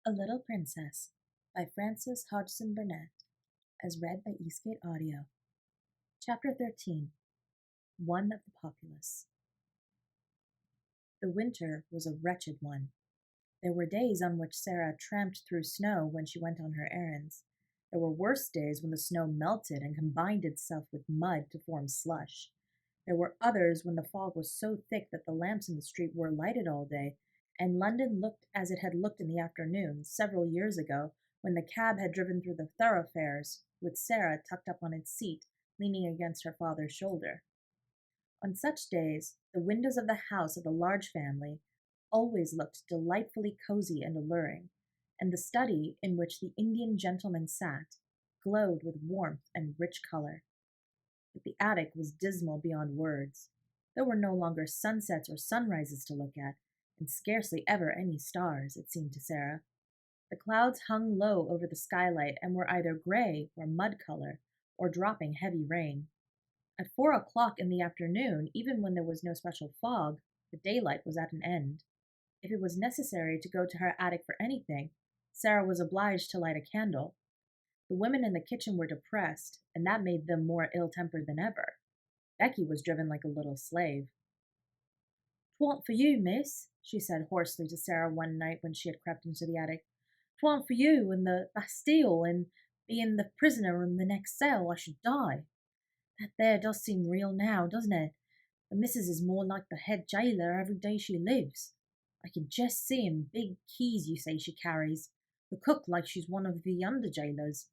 A Little Princess by Frances Hodgson Burnett, as read by Eastgate Audio. Chapter 13. One of the Populace. The winter was a wretched one. There were days on which Sara tramped through snow when she went on her errands. There were worse days when the snow melted and combined itself with mud to form slush. There were others when the fog was so thick that the lamps in the street were lighted all day, and London looked as it had looked in the afternoon several years ago when the cab had driven through the thoroughfares, with Sara tucked up on its seat, leaning against her father's shoulder. On such days, the windows of the house of the large family always looked delightfully cozy and alluring, and the study in which the Indian gentleman sat glowed with warmth and rich color. But the attic was dismal beyond words. There were no longer sunsets or sunrises to look at, and scarcely ever any stars, it seemed to Sara. The clouds hung low over the skylight and were either gray or mud color, or dropping heavy rain. At 4 o'clock in the afternoon, even when there was no special fog, the daylight was at an end. If it was necessary to go to her attic for anything, Sara was obliged to light a candle. The women in the kitchen were depressed, and that made them more ill-tempered than ever. Becky was driven like a little slave. "'Twa'n't for you, miss," she said hoarsely to Sara one night when she had crept into the attic. "'Twa'n't for you and the Bastille and being the prisoner in the next cell. I should die. That there does seem real now, doesn't it? The missus is more like the head jailer every day she lives. I can just see 'em big keys you say she carries. The cook like she's one of the under jailers.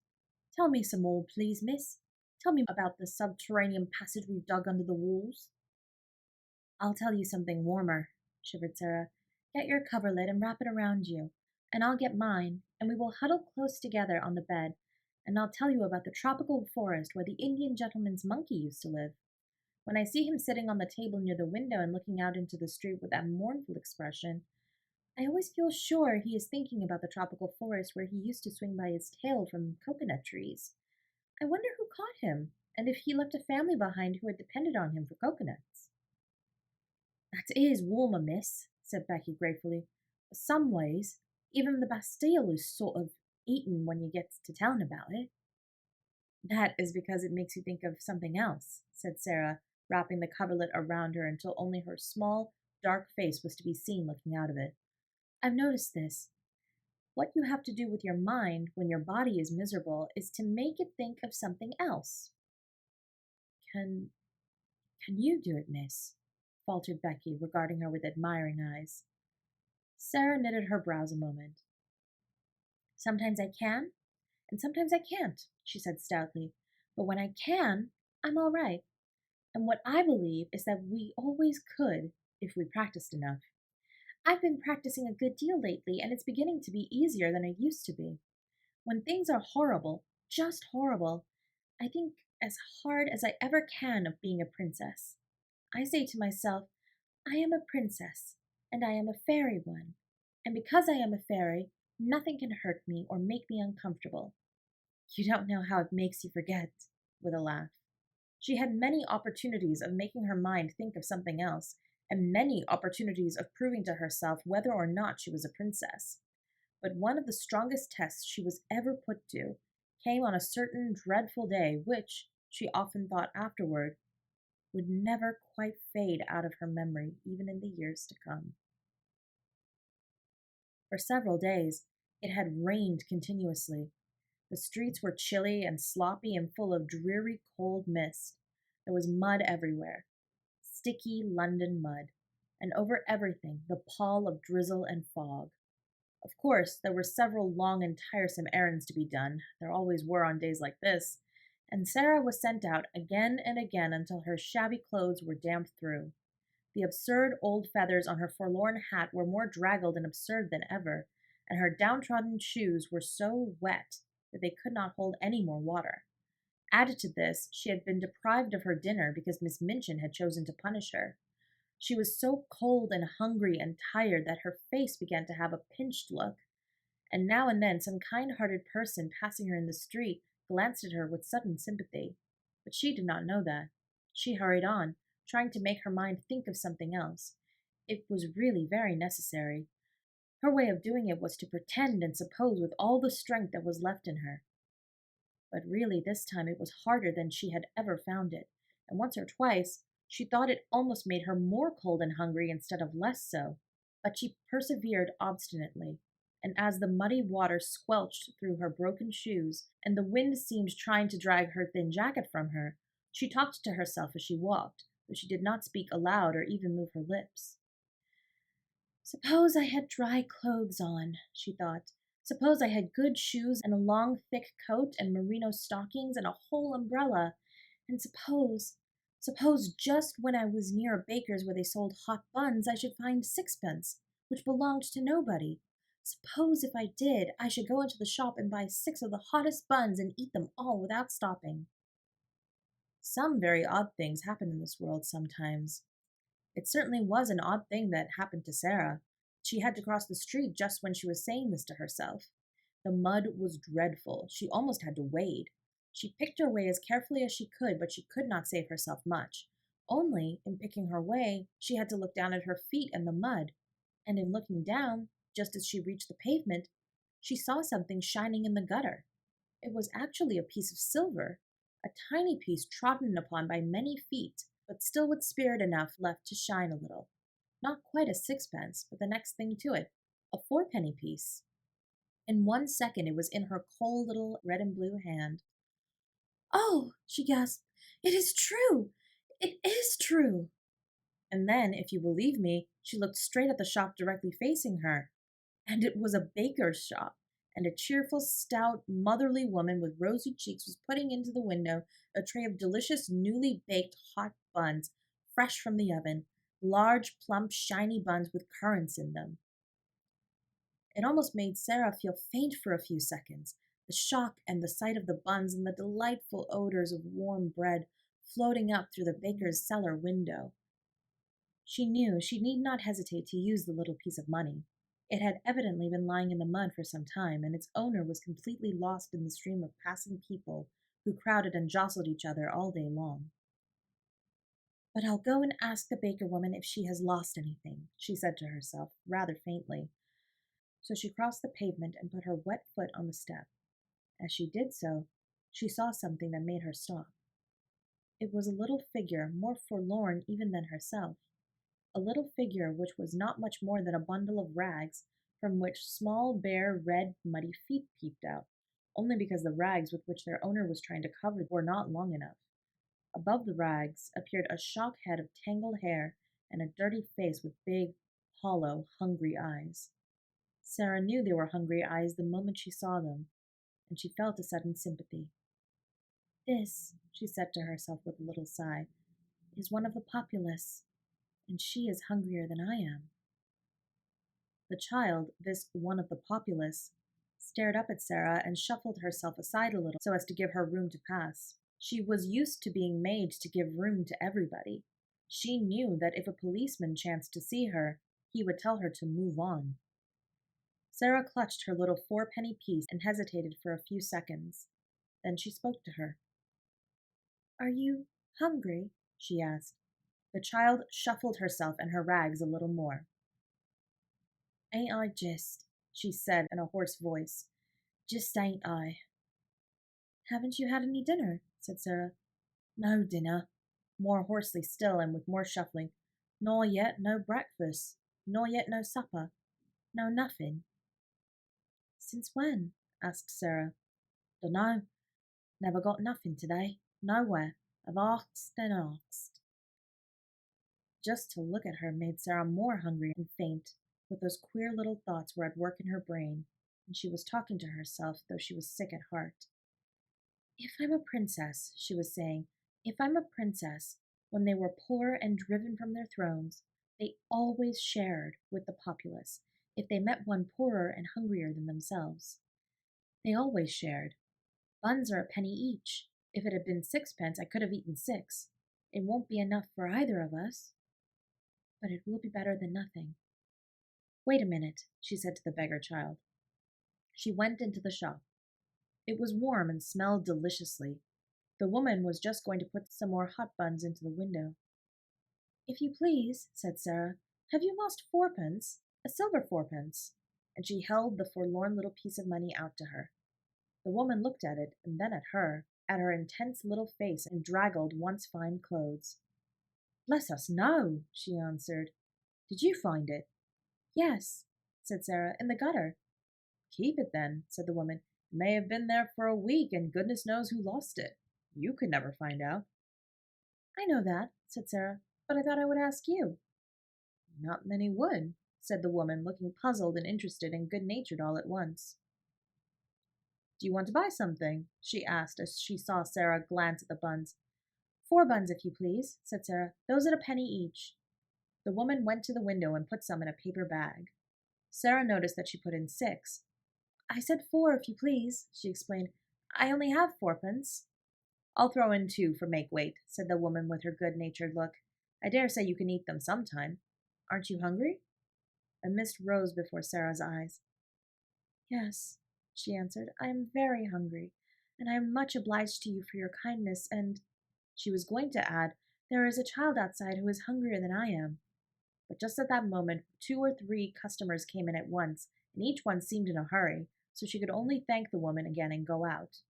Tell me some more, please, miss. Tell me about the subterranean passage we've dug under the walls." "I'll tell you something warmer," shivered Sara. "Get your coverlet and wrap it around you, and I'll get mine, and we will huddle close together on the bed, and I'll tell you about the tropical forest where the Indian gentleman's monkey used to live. When I see him sitting on the table near the window and looking out into the street with that mournful expression, I always feel sure he is thinking about the tropical forest where he used to swing by his tail from coconut trees. I wonder who caught him, and if he left a family behind who had depended on him for coconuts." "That is warmer, miss," said Becky gratefully. "But some ways, even the Bastille is sort of eaten when you get to tellin' about it." "That is because it makes you think of something else," said Sara, wrapping the coverlet around her until only her small, dark face was to be seen looking out of it. "I've noticed this. What you have to do with your mind when your body is miserable is to make it think of something else." Can can you do it, miss?" faltered Becky, regarding her with admiring eyes. Sara knitted her brows a moment. "Sometimes I can, and sometimes I can't," she said stoutly. "But when I can, I'm all right. And what I believe is that we always could if we practiced enough. I've been practicing a good deal lately, and it's beginning to be easier than it used to be. When things are horrible, just horrible, I think as hard as I ever can of being a princess. I say to myself, I am a princess, and I am a fairy one, and because I am a fairy, nothing can hurt me or make me uncomfortable. You don't know how it makes you forget," with a laugh. She had many opportunities of making her mind think of something else, and many opportunities of proving to herself whether or not she was a princess. But one of the strongest tests she was ever put to came on a certain dreadful day which, she often thought afterward, would never quite fade out of her memory even in the years to come. For several days it had rained continuously. The streets were chilly and sloppy and full of dreary cold mist. There was mud everywhere, sticky London mud, and over everything the pall of drizzle and fog. Of course, there were several long and tiresome errands to be done. There always were on days like this, and Sara was sent out again and again until her shabby clothes were damped through. The absurd old feathers on her forlorn hat were more draggled and absurd than ever, and her downtrodden shoes were so wet that they could not hold any more water. Added to this, she had been deprived of her dinner because Miss Minchin had chosen to punish her. She was so cold and hungry and tired that her face began to have a pinched look, and now and then some kind-hearted person passing her in the street glanced at her with sudden sympathy. But she did not know that. She hurried on, trying to make her mind think of something else. It was really very necessary. Her way of doing it was to pretend and suppose with all the strength that was left in her. But really, this time it was harder than she had ever found it, and once or twice she thought it almost made her more cold and hungry instead of less so. But she persevered obstinately, and as the muddy water squelched through her broken shoes, and the wind seemed trying to drag her thin jacket from her, she talked to herself as she walked, though she did not speak aloud or even move her lips. Suppose I had dry clothes on, she thought. Suppose I had good shoes and a long, thick coat and merino stockings and a whole umbrella. And suppose just when I was near a baker's where they sold hot buns, I should find sixpence, which belonged to nobody. Suppose if I did, I should go into the shop and buy 6 of the hottest buns and eat them all without stopping. Some very odd things happen in this world sometimes. It certainly was an odd thing that happened to Sara. She had to cross the street just when she was saying this to herself. The mud was dreadful. She almost had to wade. She picked her way as carefully as she could, but she could not save herself much. Only, in picking her way, she had to look down at her feet in the mud. And in looking down, just as she reached the pavement, she saw something shining in the gutter. It was actually a piece of silver, a tiny piece trodden upon by many feet, but still with spirit enough left to shine a little. Not quite a sixpence, but the next thing to it, a 4-penny piece. In 1 second it was in her cold little red and blue hand. "Oh," she gasped, "it is true! It is true!" And then, if you believe me, she looked straight at the shop directly facing her. And it was a baker's shop, and a cheerful, stout, motherly woman with rosy cheeks was putting into the window a tray of delicious, newly baked hot buns, fresh from the oven, large, plump, shiny buns with currants in them. It almost made Sara feel faint for a few seconds, the shock and the sight of the buns and the delightful odors of warm bread floating up through the baker's cellar window. She knew she need not hesitate to use the little piece of money. It had evidently been lying in the mud for some time, and its owner was completely lost in the stream of passing people who crowded and jostled each other all day long. "But I'll go and ask the baker woman if she has lost anything," she said to herself, rather faintly. So she crossed the pavement and put her wet foot on the step. As she did so, she saw something that made her stop. It was a little figure, more forlorn even than herself. A little figure which was not much more than a bundle of rags, from which small, bare, red, muddy feet peeped out, only because the rags with which their owner was trying to cover them were not long enough. Above the rags appeared a shock head of tangled hair and a dirty face with big, hollow, hungry eyes. Sara knew they were hungry eyes the moment she saw them, and she felt a sudden sympathy. "This," she said to herself with a little sigh, "is one of the Populace, and she is hungrier than I am." The child, this one of the Populace, stared up at Sara and shuffled herself aside a little so as to give her room to pass. She was used to being made to give room to everybody. She knew that if a policeman chanced to see her, he would tell her to move on. Sara clutched her little 4-penny piece and hesitated for a few seconds. Then she spoke to her. "Are you hungry?" she asked. The child shuffled herself and her rags a little more. "Ain't I just?" she said in a hoarse voice. "Just ain't I?" "Haven't you had any dinner?" said Sara. "No dinner," more hoarsely still and with more shuffling. "Nor yet no breakfast. Nor yet no supper. No nothing." "Since when?" asked Sara. "Dunno. Never got nothing today. Nowhere. I've asked and asked." Just to look at her made Sara more hungry and faint, with those queer little thoughts were at work in her brain, and she was talking to herself, though she was sick at heart. "If I'm a princess," she was saying, "if I'm a princess, when they were poor and driven from their thrones, they always shared with the populace, if they met one poorer and hungrier than themselves. They always shared. Buns are a penny each. If it had been 6 pence, I could have eaten 6. It won't be enough for either of us, but it will be better than nothing." "Wait a minute," she said to the beggar child. She went into the shop. It was warm and smelled deliciously. The woman was just going to put some more hot buns into the window. "If you please," said Sara, "have you lost 4 pence? A silver 4 pence?" and she held the forlorn little piece of money out to her. The woman looked at it, and then at her intense little face and draggled, once fine clothes. "Bless us, no," she answered. "Did you find it?" "Yes," said Sara, "in the gutter." "Keep it, then," said the woman. "It may have been there for a week, and goodness knows who lost it. You could never find out." "I know that," said Sara, "but I thought I would ask you." "Not many would," said the woman, looking puzzled and interested and good-natured all at once. "Do you want to buy something?" she asked as she saw Sara glance at the buns. "4 buns, if you please," said Sara. "Those at a penny each." The woman went to the window and put some in a paper bag. Sara noticed that she put in 6. "I said 4, if you please," she explained. "I only have 4pence." "I'll throw in 2 for make weight," said the woman with her good-natured look. "I dare say you can eat them sometime. Aren't you hungry?" A mist rose before Sara's eyes. "Yes," she answered, "I am very hungry, and I am much obliged to you for your kindness, and—" She was going to add, "There is a child outside who is hungrier than I am." But just at that moment 2 or 3 customers came in at once, and each one seemed in a hurry, so she could only thank the woman again and go out.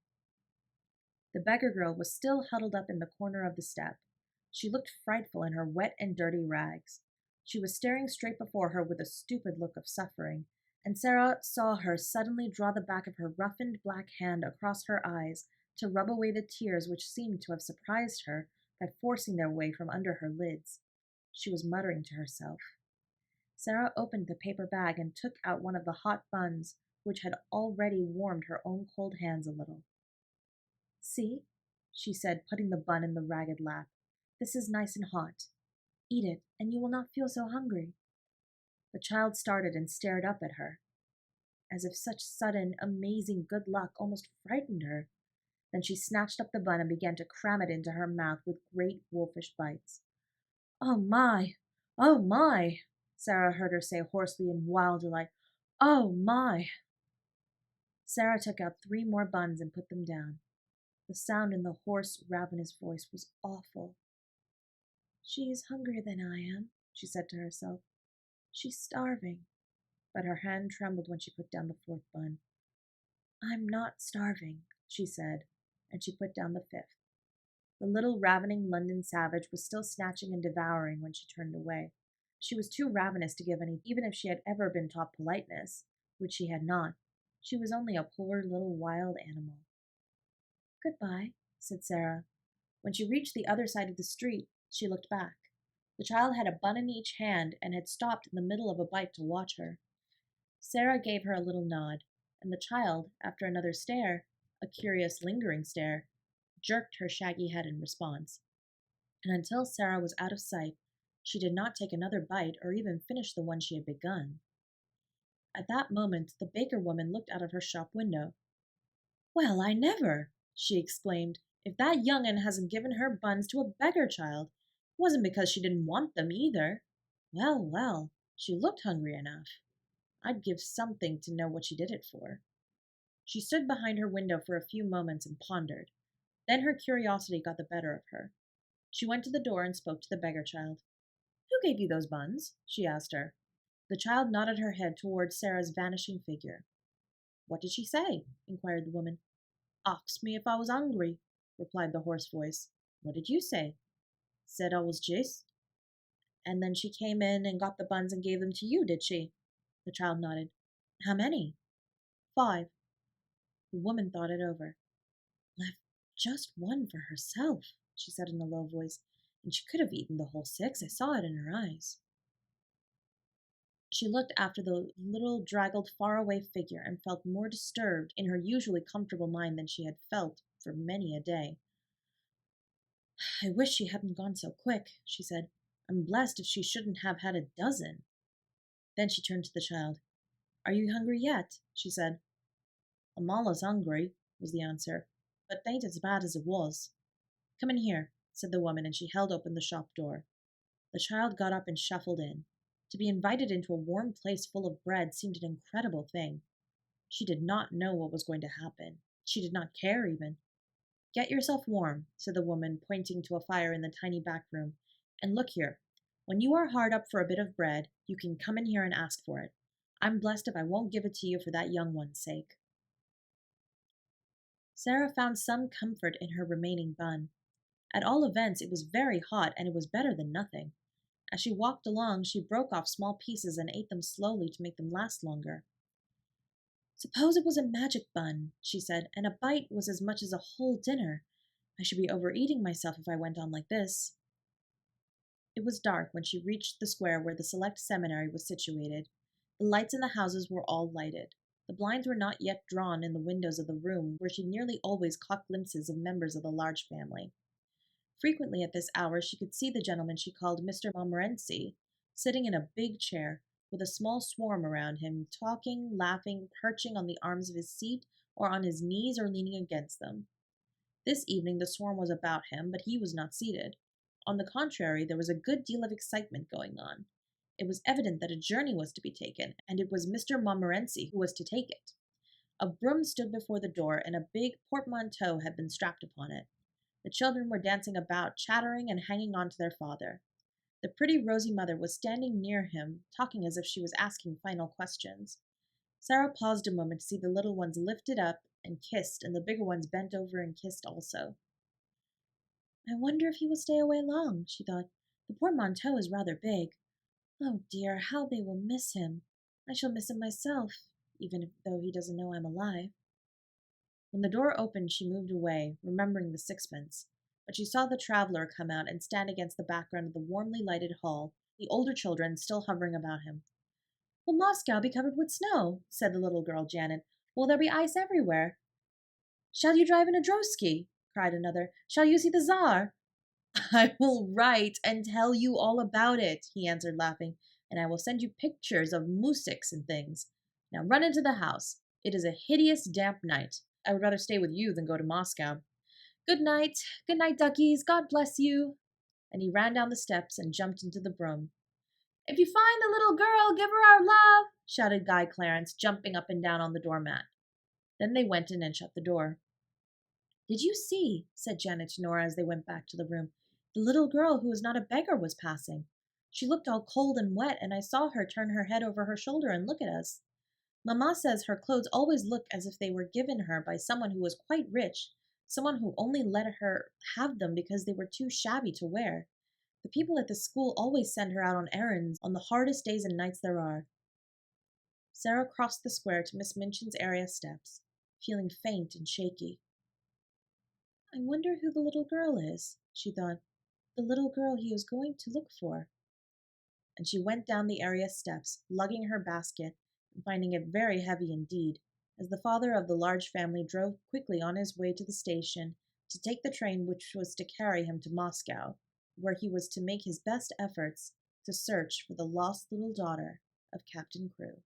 The beggar girl was still huddled up in the corner of the step. She looked frightful in her wet and dirty rags. She was staring straight before her with a stupid look of suffering, and Sara saw her suddenly draw the back of her roughened black hand across her eyes to rub away the tears which seemed to have surprised her by forcing their way from under her lids. She was muttering to herself. Sara opened the paper bag and took out one of the hot buns, which had already warmed her own cold hands a little. "See," she said, putting the bun in the ragged lap. "This is nice and hot. Eat it, and you will not feel so hungry." The child started and stared up at her, as if such sudden, amazing good luck almost frightened her. Then she snatched up the bun and began to cram it into her mouth with great wolfish bites. "Oh my! Oh my!" Sara heard her say hoarsely in wild delight. "Oh my!" Sara took out 3 more buns and put them down. The sound in the hoarse, ravenous voice was awful. "She is hungrier than I am," she said to herself. "She's starving." But her hand trembled when she put down the 4th bun. "I'm not starving," she said, and she put down the 5th. The little ravening London savage was still snatching and devouring when she turned away. She was too ravenous to give any, even if she had ever been taught politeness, which she had not. She was only a poor little wild animal. "Goodbye," said Sara. When she reached the other side of the street, she looked back. The child had a bun in each hand and had stopped in the middle of a bite to watch her. Sara gave her a little nod, and the child, after another stare, a curious, lingering stare, jerked her shaggy head in response. And until Sara was out of sight, she did not take another bite or even finish the one she had begun. At that moment, the baker woman looked out of her shop window. "Well, I never!" she exclaimed. "If that young 'un hasn't given her buns to a beggar child! It wasn't because she didn't want them, either. Well, well, she looked hungry enough. I'd give something to know what she did it for." She stood behind her window for a few moments and pondered. Then her curiosity got the better of her. She went to the door and spoke to the beggar child. "Who gave you those buns?" she asked her. The child nodded her head towards Sara's vanishing figure. "What did she say?" inquired the woman. "Asked me if I was hungry," replied the hoarse voice. "What did you say?" "Said I was jist." "And then she came in and got the buns and gave them to you, did she?" The child nodded. "How many?" "5." The woman thought it over. "Left just one for herself," she said in a low voice, "and she could have eaten the whole 6. I saw it in her eyes." She looked after the little draggled far-away figure and felt more disturbed in her usually comfortable mind than she had felt for many a day. "I wish she hadn't gone so quick," she said. "I'm blessed if she shouldn't have had a dozen." Then she turned to the child. "Are you hungry yet?" she said. "I'm allus hungry," was the answer, "but 'tain't as bad as it was." "Come in here," said the woman, and she held open the shop door. The child got up and shuffled in. To be invited into a warm place full of bread seemed an incredible thing. She did not know what was going to happen. She did not care, even. "Get yourself warm," said the woman, pointing to a fire in the tiny back room. "And look here. When you are hard up for a bit of bread, you can come in here and ask for it. I'm blessed if I won't give it to you for that young one's sake." Sara found some comfort in her remaining bun. At all events, it was very hot, and it was better than nothing. As she walked along, she broke off small pieces and ate them slowly to make them last longer. "Suppose it was a magic bun," she said, "and a bite was as much as a whole dinner. I should be overeating myself if I went on like this." It was dark when she reached the square where the select seminary was situated. The lights in the houses were all lighted. The blinds were not yet drawn in the windows of the room where she nearly always caught glimpses of members of the large family. Frequently at this hour she could see the gentleman she called Mr. Montmorency sitting in a big chair, with a small swarm around him, talking, laughing, perching on the arms of his seat, or on his knees, or leaning against them. This evening the swarm was about him, but he was not seated. On the contrary, there was a good deal of excitement going on. It was evident that a journey was to be taken, and it was Mr. Montmorency who was to take it. A broom stood before the door, and a big portmanteau had been strapped upon it. The children were dancing about, chattering and hanging on to their father. The pretty rosy mother was standing near him, talking as if she was asking final questions. Sara paused a moment to see the little ones lifted up and kissed, and the bigger ones bent over and kissed also. "I wonder if he will stay away long," she thought. "The portmanteau is rather big. Oh dear, how they will miss him. I shall miss him myself, even though he doesn't know I'm alive." When the door opened, she moved away, remembering the sixpence. But she saw the traveler come out and stand against the background of the warmly lighted hall, the older children still hovering about him. "Will Moscow be covered with snow?" said the little girl Janet. "Will there be ice everywhere?" "Shall you drive in a drosky?" cried another. "Shall you see the Tsar?" "I will write and tell you all about it," he answered, laughing, "and I will send you pictures of mousiks and things. Now run into the house. It is a hideous damp night. I would rather stay with you than go to Moscow. Good night, duckies. God bless you." And he ran down the steps and jumped into the brougham. "If you find the little girl, give her our love," shouted Guy Clarence, jumping up and down on the doormat. Then they went in and shut the door. "Did you see," said Janet to Nora as they went back to the room, "the little girl who is not a beggar was passing? She looked all cold and wet, and I saw her turn her head over her shoulder and look at us. Mamma says her clothes always look as if they were given her by someone who was quite rich, someone who only let her have them because they were too shabby to wear. The people at the school always send her out on errands on the hardest days and nights there are." Sara crossed the square to Miss Minchin's area steps, feeling faint and shaky. "I wonder who the little girl is," she thought. "The little girl he is going to look for." And she went down the area steps, lugging her basket, and finding it very heavy indeed, as the father of the large family drove quickly on his way to the station to take the train which was to carry him to Moscow, where he was to make his best efforts to search for the lost little daughter of Captain Crewe.